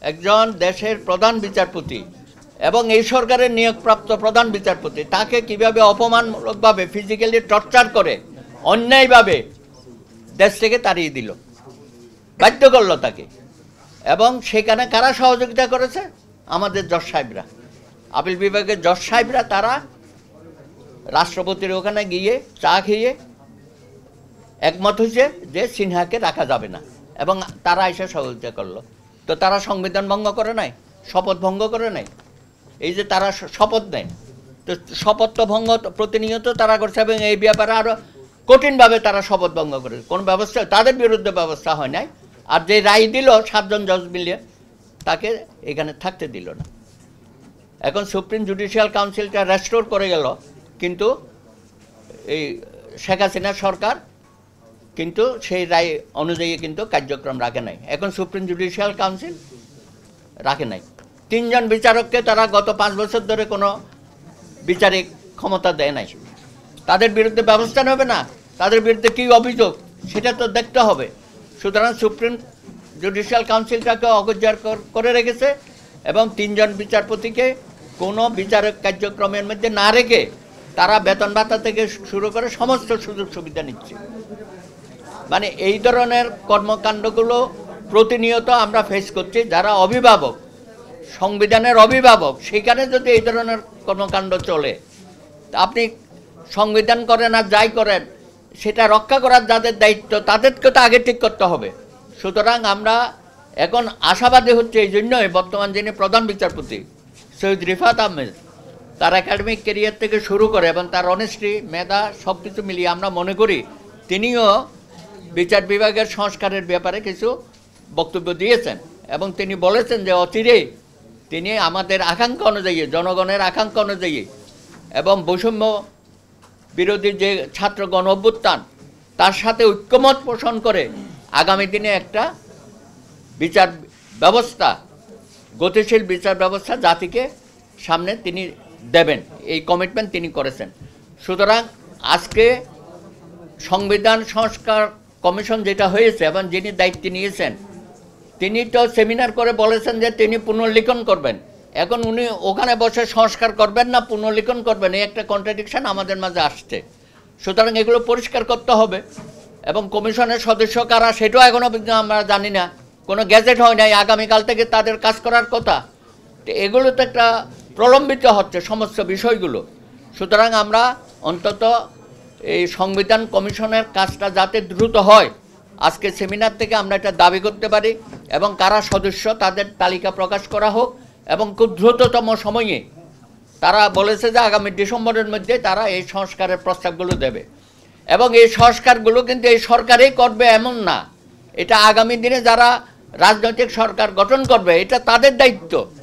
একজন দেশের প্রধান বিচারপতি এবং এই সরকারের নিয়োগপ্রাপ্ত প্রধান বিচারপতি তাকে কিভাবে অপমানমূলকভাবে ফিজিক্যালি টর্চার করে অন্যায়ভাবে দেশ থেকে তাড়িয়ে দিল, বাধ্য করলো তাকে। এবং সেখানে কারা সহযোগিতা করেছে? আমাদের জজ সাহেবরা, আপিল বিভাগের জজ সাহেবরা, তারা রাষ্ট্রপতির ওখানে গিয়ে চা খেয়ে একমত হয়েছে যে সিনহাকে রাখা যাবে না, এবং তারা এসে সহযোগিতা করলো। তো তারা সংবিধান ভঙ্গ করে নাই, শপথ ভঙ্গ করে নাই। এই যে তারা শপথ নেয়, তো শপথ তো ভঙ্গ প্রতিনিয়ত তারা করছে, এবং এই ব্যাপারে আরও কঠিনভাবে তারা শপথ ভঙ্গ করে। কোনো ব্যবস্থা তাদের বিরুদ্ধে ব্যবস্থা হয় নাই। আর যে রায় দিল 7 জন জজ মিলিয়ে, তাকে এখানে থাকতে দিল না। এখন সুপ্রিম জুডিশিয়াল কাউন্সিলটা রেস্টোর করে গেল, কিন্তু এই শেখ হাসিনা সরকার কিন্তু সেই রায় অনুযায়ী কিন্তু কার্যক্রম রাখে নাই। এখন সুপ্রিম জুডিশিয়াল কাউন্সিল রাখে নাই। 3 জন বিচারককে তারা গত 5 বছর ধরে কোনো বিচারিক ক্ষমতা দেয় নাই। তাদের বিরুদ্ধে ব্যবস্থা নেবে না, তাদের বিরুদ্ধে কী অভিযোগ সেটা তো দেখতে হবে। সুতরাং সুপ্রিম জুডিশিয়াল কাউন্সিলটাকে অগ্রাহ্য করে রেখেছে, এবং 3 জন বিচারপতিকে কোনো বিচারক কার্যক্রমের মধ্যে না রেখে তারা বেতন ভাতা থেকে শুরু করে সমস্ত সুযোগ সুবিধা নিচ্ছে। মানে এই ধরনের কর্মকাণ্ডগুলো প্রতিনিয়ত আমরা ফেস করছি। যারা অভিভাবক, সংবিধানের অভিভাবক, সেখানে যদি এই ধরনের কর্মকাণ্ড চলে, আপনি সংবিধান করেন আর যাই করেন, সেটা রক্ষা করার যাদের দায়িত্ব তাদেরকে তো আগে ঠিক করতে হবে। সুতরাং আমরা এখন আশাবাদী হচ্ছে এই জন্যই, বর্তমান যিনি প্রধান বিচারপতি সৈয়দ রিফাত আহমেদ, তার একাডেমিক ক্যারিয়ার থেকে শুরু করে এবং তার অনেস্টি, মেধা সব কিছু মিলিয়ে আমরা মনে করি তিনিও বিচার বিভাগের সংস্কারের ব্যাপারে কিছু বক্তব্য দিয়েছেন, এবং তিনি বলেছেন যে অচিরেই তিনি আমাদের আকাঙ্ক্ষা অনুযায়ী, জনগণের আকাঙ্ক্ষা অনুযায়ী এবং বৈষম্য বিরোধী যে ছাত্র গণ অভ্যুত্থান, তার সাথে ঐক্যমত পোষণ করে আগামী দিনে একটা বিচার ব্যবস্থা, গতিশীল বিচার ব্যবস্থা জাতিকে সামনে তিনি দেবেন, এই কমিটমেন্ট তিনি করেছেন। সুতরাং আজকে সংবিধান সংস্কার কমিশন যেটা হয়েছে এবং যিনি দায়িত্ব নিয়েছেন, তিনি তো সেমিনার করে বলেছেন যে তিনি পুনর্লিখন করবেন। এখন উনি ওখানে বসে সংস্কার করবেন না পুনর্লিখন করবেন, এই একটা কন্ট্রাডিকশন আমাদের মাঝে আসছে। সুতরাং এগুলো পরিষ্কার করতে হবে। এবং কমিশনের সদস্য কারা সেটাও এখনও আমরা জানি না, কোনো গ্যাজেট হয় নাই, আগামীকাল থেকে তাদের কাজ করার কথা। তো এগুলো তো একটা প্রলম্বিত হচ্ছে সমস্ত বিষয়গুলো। সুতরাং আমরা অন্তত এই সংবিধান কমিশনের কাজটা যাতে দ্রুত হয়, আজকে সেমিনার থেকে আমরা এটা দাবি করতে পারি, এবং কারা সদস্য তাদের তালিকা প্রকাশ করা হোক, এবং খুব দ্রুততম সময়ে তারা বলেছে যে আগামী ডিসেম্বরের মধ্যে তারা এই সংস্কারের প্রস্তাবগুলো দেবে। এবং এই সংস্কারগুলো কিন্তু এই সরকারই করবে এমন না, এটা আগামী দিনে যারা রাজনৈতিক সরকার গঠন করবে এটা তাদের দায়িত্ব।